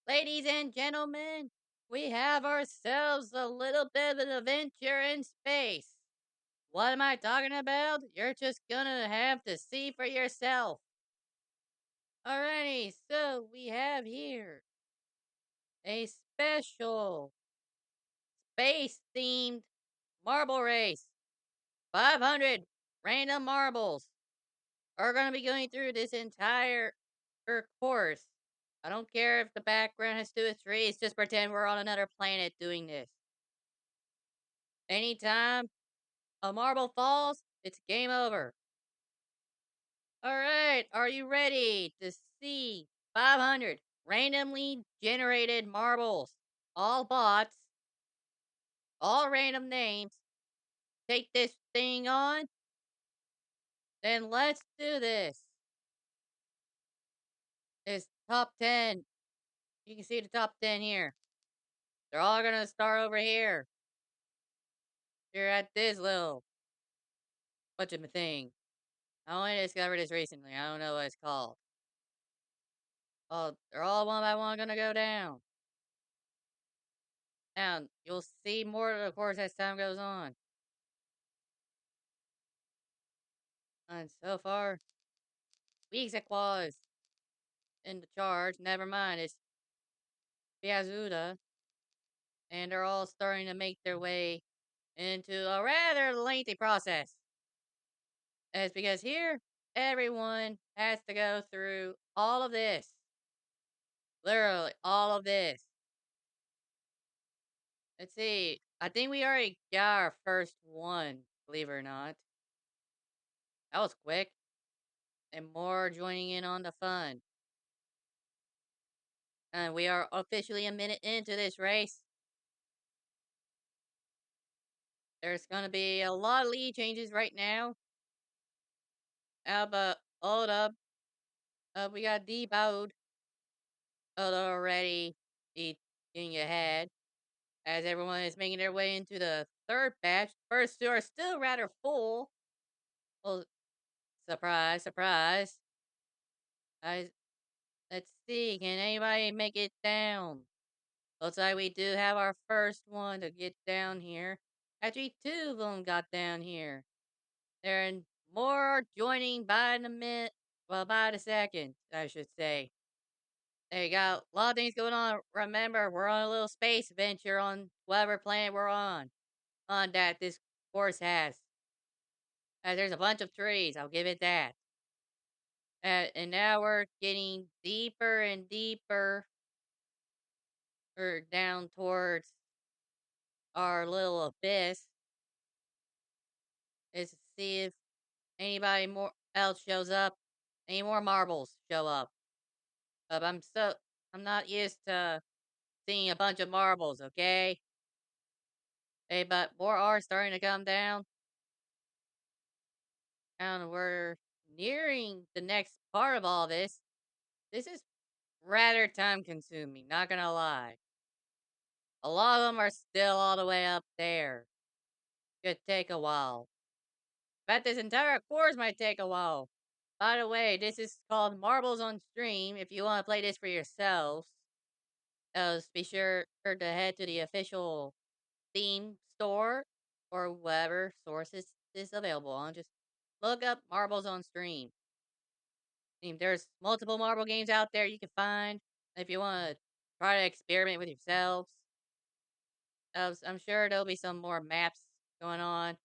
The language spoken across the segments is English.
Ladies and gentlemen, we have ourselves a little bit of an adventure in space. What am I talking about? You're just gonna have to see for yourself. Alrighty, so we have here a special space themed marble race. 500 random marbles are gonna be going through this entire course. I don't care if the background has to do with trees, just pretend we're on another planet doing this. Anytime a marble falls, it's game over. Alright, are you ready to see 500 randomly generated marbles? All bots, all random names. Take this thing on? Then let's do this. It's top 10. You can see the top 10 here. They're all gonna start over here. You're at this little bunch of thing. I only discovered this recently. I don't know what it's called. Oh, they're all one by one gonna go down. And you'll see more of the course as time goes on. And so far, weak was in the charge. Never mind, it's Piazuda. And they're all starting to make their way into a rather lengthy process. It's because here, everyone has to go through all of this. Literally, all of this. Let's see. I think we already got our first one, believe it or not. That was quick. And more joining in on the fun. And we are officially a minute into this race. There's gonna be a lot of lead changes right now. But hold up. We got debowed already getting ahead. As everyone is making their way into the third batch. First two are still rather full. Well, surprise, surprise. I Let's see, can anybody make it down? Looks like we do have our first one to get down here. Actually, two of them got down here. There are more joining by the minute. Well, by the second, I should say. There you go. A lot of things going on. Remember, we're on a little space adventure on whatever planet we're on. On that this course has. There's a bunch of trees, I'll give it that. And now we're getting deeper and deeper or down towards our little abyss. Is to see if anybody more else shows up. Any more marbles show up. But I'm not used to seeing a bunch of marbles, okay? Hey, but more are starting to come down. And we're nearing the next part of all this. This is rather time consuming, not gonna lie. A lot of them are still all the way up there. Could take a while. Bet this entire course might take a while. By the way, this is called Marbles on Stream. If you want to play this for yourselves, be sure to head to the official Steam store or whatever sources is available on. Just look up Marbles on Stream. There's multiple marble games out there you can find if you want to try to experiment with yourselves. I'm sure there'll be some more maps going on.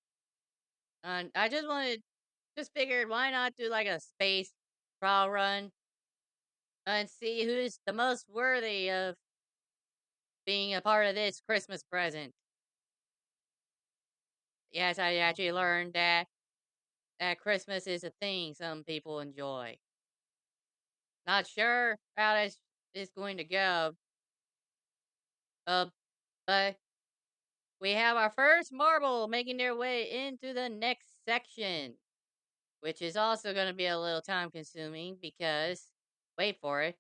And I just figured why not do like a space trial run and see who's the most worthy of being a part of this Christmas present. Yes, I actually learned that Christmas is a thing some people enjoy. Not sure how this is going to go, uh, but we have our first marble making their way into the next section, which is also going to be a little time consuming because, wait for it,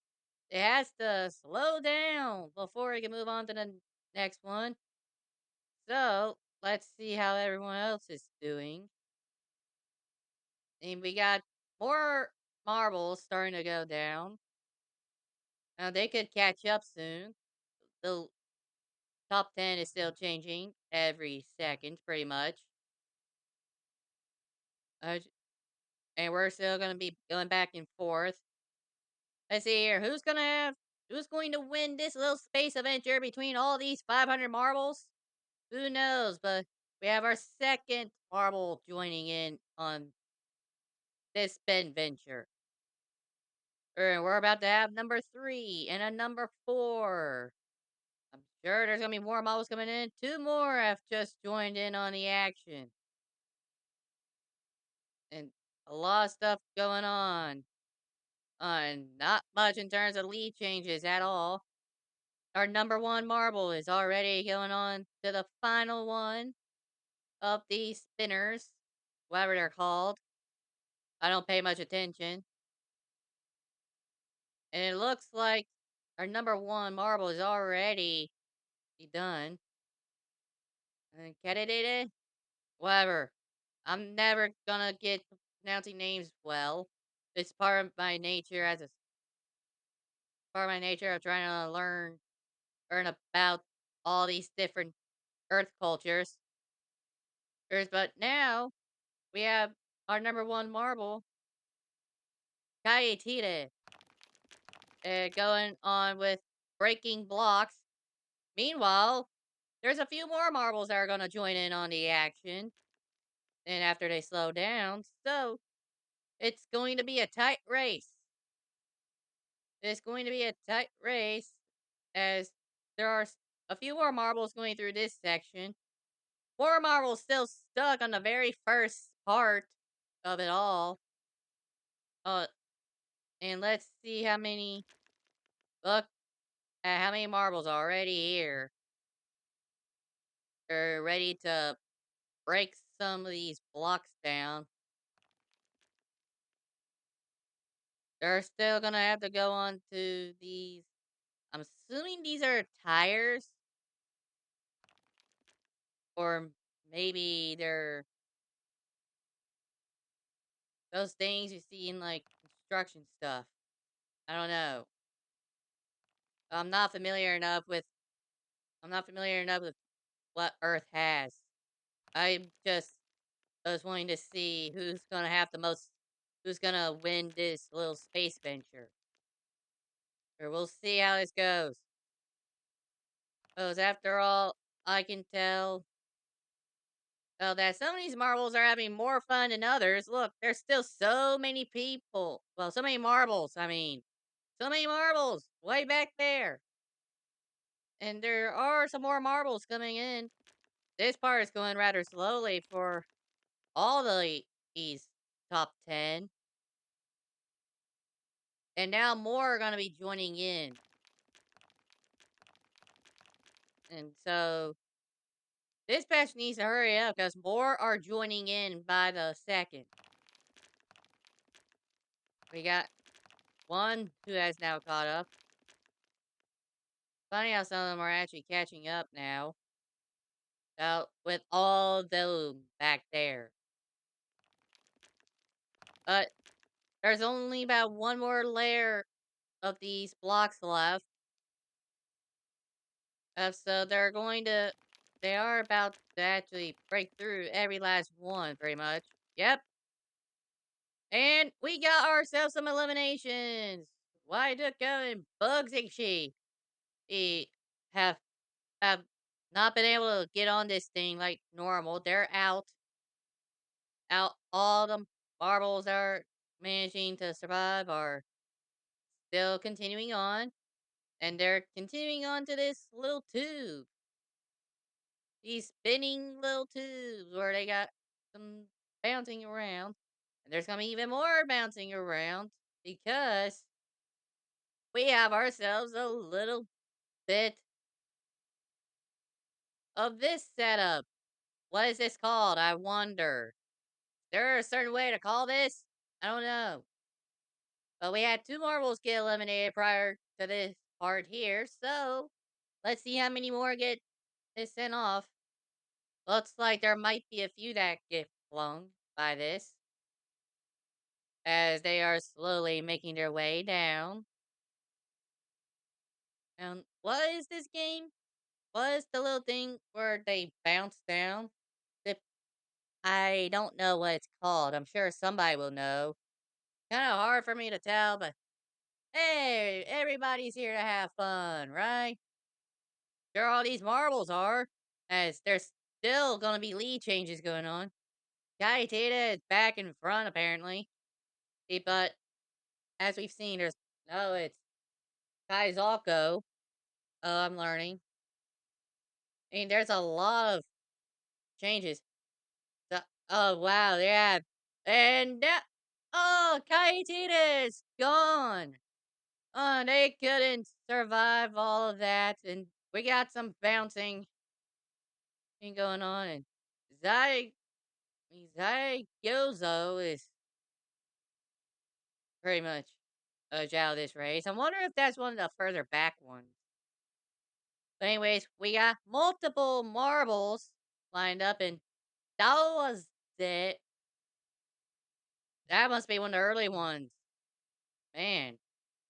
it has to slow down before it can move on to the next one. So, let's see how everyone else is doing. And we got more marbles starting to go down. Now, they could catch up soon. The top 10 is still changing every second, pretty much. Uh, and we're still going to be going back and forth. Let's see here. Who's going to win this little space adventure between all these 500 marbles? Who knows? But we have our second marble joining in on this spin venture. And we're about to have number 3 and a number 4. I'm sure there's gonna be more models coming in. 2 more have just joined in on the action. And a lot of stuff going on. Not much in terms of lead changes at all. Our number 1 marble is already going on to the final one of these spinners. Whatever they're called. I don't pay much attention. And it looks like our number 1 marble is already done. And Kadididi? Whatever. I'm never gonna get pronouncing names well. It's part of my nature of trying to learn about all these different Earth cultures. But now we have our number 1 marble, Kaitire, going on with breaking blocks. Meanwhile, there's a few more marbles that are gonna join in on the action. And after they slow down, so it's going to be a tight race. It's going to be a tight race as there are a few more marbles going through this section. More marbles still stuck on the very first part of it all. Uh, and let's see how many. Look at how many marbles are already here. They're ready to break some of these blocks down. They're still gonna have to go on to these. I'm assuming these are tires, or maybe they're those things you see in like construction stuff. I don't know. I'm not familiar enough with I'm not familiar enough with what Earth has. I just was wanting to see who's gonna win this little space venture. Or we'll see how this goes. Because after all, I can tell that some of these marbles are having more fun than others. Look, there's still so many people. Well, so many marbles, I mean. So many marbles way back there. And there are some more marbles coming in. This part is going rather slowly for all these top 10. And now more are going to be joining in. And so this batch needs to hurry up because more are joining in by the second. We got one who has now caught up. Funny how some of them are actually catching up now. With all them back there. But there's only about one more layer of these blocks left. So they are about to actually break through every last one, pretty much. Yep. And we got ourselves some eliminations. Why Ducko and Bugsy he have have not been able to get on this thing like normal. They're out. All the marbles that are managing to survive are still continuing on. And they're continuing on to this little tube. These spinning little tubes where they got some bouncing around. And there's gonna be even more bouncing around because we have ourselves a little bit of this setup. What is this called? I wonder. Is there a certain way to call this? I don't know. But we had 2 marbles get eliminated prior to this part here, so let's see how many more get this sent off. Looks like there might be a few that get blown by this, as they are slowly making their way down. What is this game? What is the little thing where they bounce down? The, I don't know what it's called. I'm sure somebody will know. Kind of hard for me to tell, but hey, everybody's here to have fun, right? Sure, all these marbles are, as there's still gonna be lead changes going on. Kaitita is back in front, apparently. But as we've seen, it's Kaizalko. I'm learning. I mean, there's a lot of changes. So, oh wow, yeah, and that, oh, Kaitita is gone. They couldn't survive all of that, and we got some bouncing thing going on, and Zai Zai Gyozo is pretty much out of this race. I wonder if that's one of the further back ones. But anyways, we got multiple marbles lined up, and that was it. That must be one of the early ones. Man,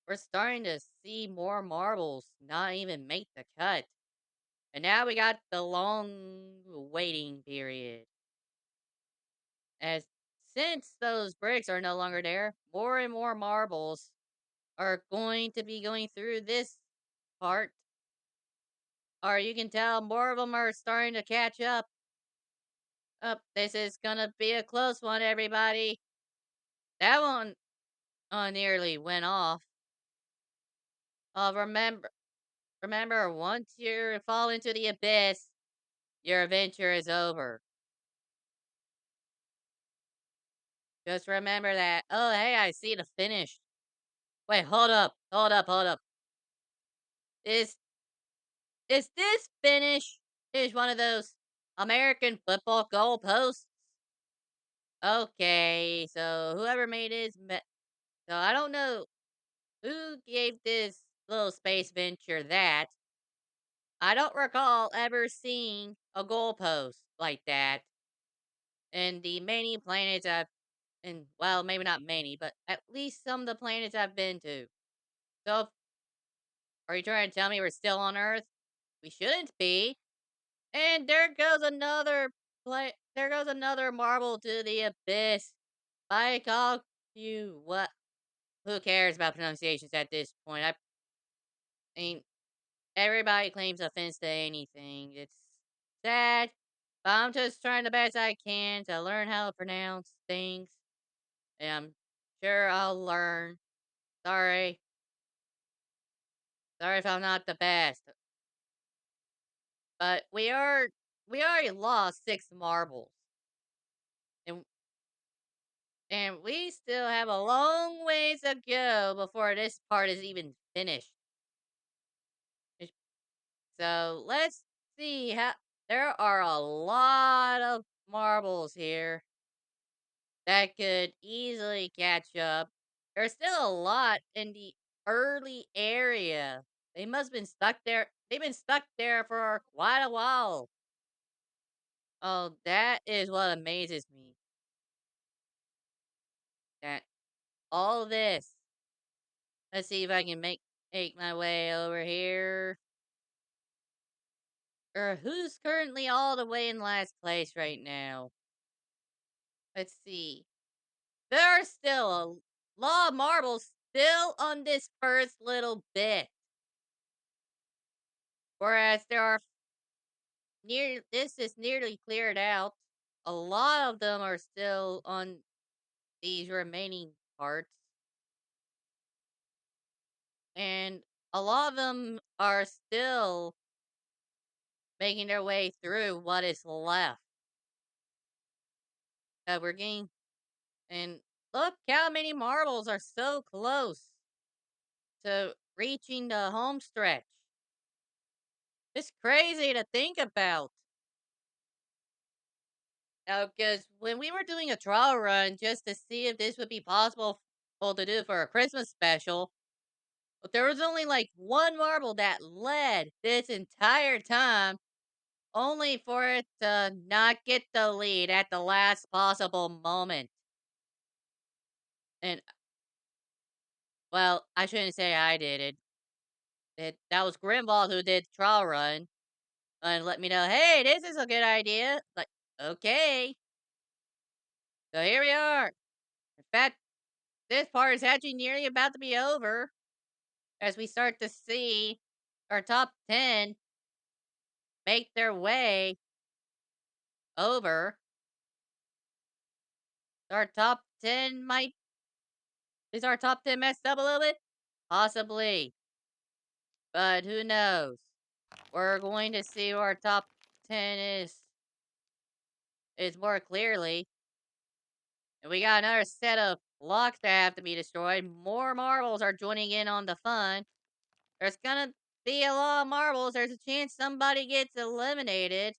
we're starting to see more marbles not even make the cut. And now we got the long waiting period. As since those bricks are no longer there, more and more marbles are going to be going through this part. Or you can tell more of them are starting to catch up. Up, this is gonna be a close one, everybody. That one nearly went off. Remember, once you fall into the abyss, your adventure is over. Just remember that. Oh, hey, I see the finish. Wait, hold up. Is is this finish is one of those American football goalposts? Okay, so whoever made so I don't know who gave this little space venture that. I don't recall ever seeing a goalpost like that in the many planets and well, maybe not many, but at least some of the planets I've been to. So, are you trying to tell me we're still on Earth? We shouldn't be. And there goes another There goes another marble to the abyss. I call you what? Who cares about pronunciations at this point? I mean, everybody claims offense to anything. It's sad, but I'm just trying the best I can to learn how to pronounce things. And I'm sure I'll learn. Sorry. Sorry if I'm not the best. But we already lost 6 marbles. And we still have a long ways to go before this part is even finished. So let's see how there are a lot of marbles here that could easily catch up. There's still a lot in the early area. They must have been stuck there. They've been stuck there for quite a while. Oh, that is what amazes me. That all this. Let's see if I can make my way over here. Or who's currently all the way in last place right now? Let's see. There are still a lot of marbles still on this first little bit. Whereas this is nearly cleared out. A lot of them are still on these remaining parts. And a lot of them are still making their way through what is left. We're getting and look how many marbles are so close to reaching the home stretch. It's crazy to think about. Now, because when we were doing a trial run just to see if this would be possible to do for a Christmas special, but there was only like one marble that led this entire time, only for it to not get the lead at the last possible moment. And, well, I shouldn't say I did it. That was Grimwald who did the trial run and let me know, hey, this is a good idea. Like, okay. So here we are. In fact, this part is actually nearly about to be over as we start to see our top 10 make their way over. Our top 10 might. Is our top 10 messed up a little bit? Possibly. But who knows? We're going to see who our top 10 is more clearly. And we got another set of blocks that have to be destroyed. More marbles are joining in on the fun. There's gonna be a lot of marbles. There's a chance somebody gets eliminated.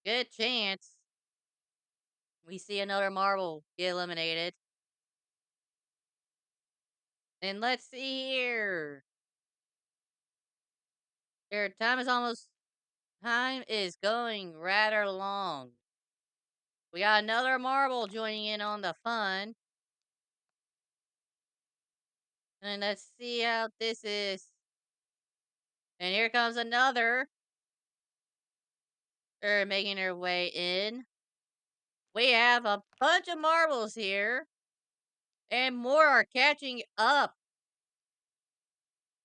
Good chance. We see another marble get eliminated. And let's see here. Your time is going rather long. We got another marble joining in on the fun. And let's see how this is. And here comes another. They're making their way in. We have a bunch of marbles here. And more are catching up.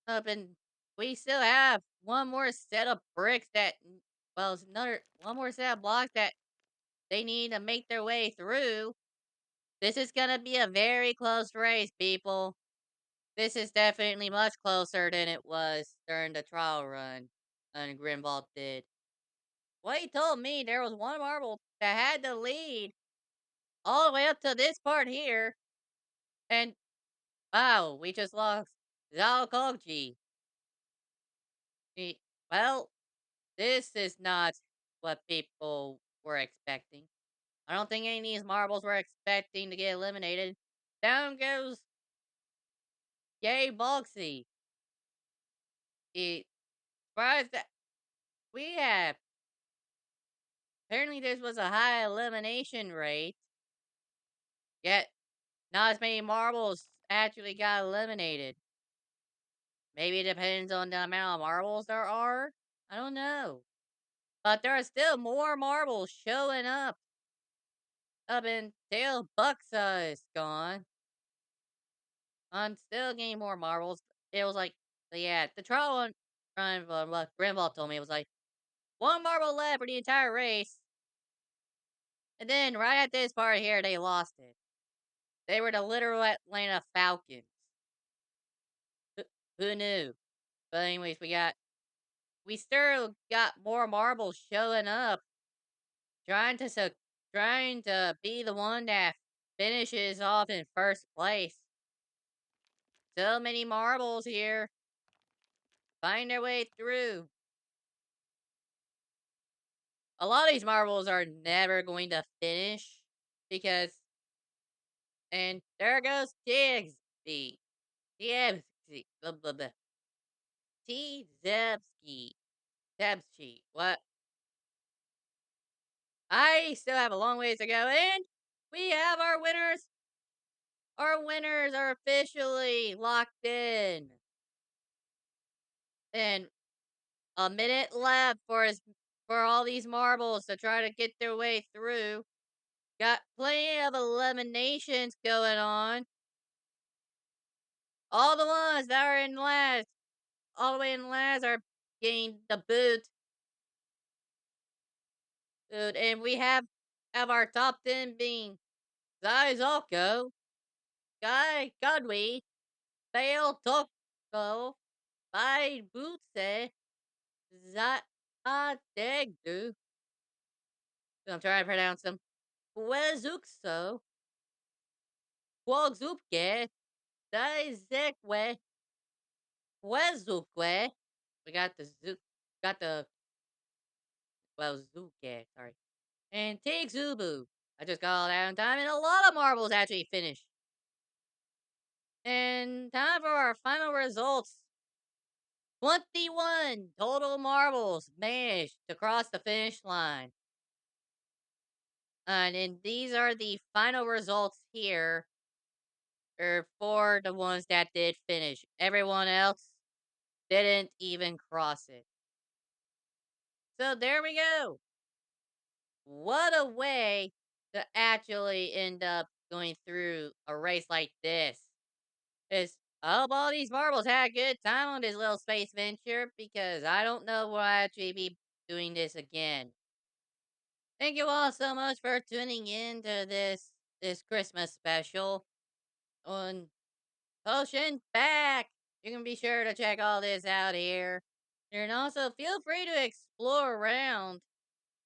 And we still have one more set of bricks that, well, it's another, one more set of blocks that they need to make their way through. This is going to be a very close race, people. This is definitely much closer than it was during the trial run and Grimvault did. Well, he told me there was one marble that had the lead all the way up to this part here. And wow, we just lost Zhao Kongji. Well, this is not what people were expecting. I don't think any of these marbles were expecting to get eliminated. Down goes Yay Boxy. It surprised that we have. Apparently, this was a high elimination rate. Yet, not as many marbles actually got eliminated. Maybe it depends on the amount of marbles there are. I don't know. But there are still more marbles showing up until Buxa is gone. I'm still getting more marbles. It was like, yeah, the trial what Grimwald told me, it was like, one marble left for the entire race. And then right at this part here, they lost it. They were the literal Atlanta Falcons. Who knew? But anyways, we still got more marbles showing up, trying to so trying to be the one that finishes off in first place. So many marbles here, find their way through. A lot of these marbles are never going to finish because, and there goes Tigsby, Tigsby, blah blah blah, Tzebski, Tebski. What? I still have a long ways to go, and we have our winners. Our winners are officially locked in. And a minute left for all these marbles to try to get their way through. Got plenty of eliminations going on. All the ones that are in last, all the way in last, are getting the boot. Dude, and we have our top 10 being Zai Zolko, Guy Godwee, Fail Toko, Bai Butse, Zaadegdu. I'm trying to pronounce them. Kwezukso, Kwogzupke, Daizekwe, Kwezukwe. We got the got the, well, Zuke, sorry. And Tig Zubu. I just got all that on time, and a lot of marbles actually finished. And time for our final results. 21 total marbles managed to cross the finish line. And these are the final results here. Or four the ones that did finish. Everyone else didn't even cross it. So there we go. What a way to actually end up going through a race like this. Is I hope all these marbles had a good time on this little space venture because I don't know will I actually be doing this again. Thank you all so much for tuning in to this Christmas special on Potion Back. You can be sure to check all this out here. And also feel free to explore around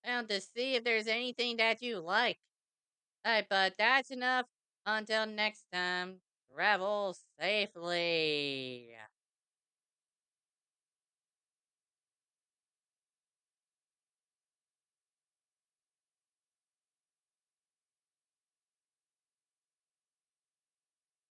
and to see if there's anything that you like. Alright, but that's enough. Until next time, travel safely.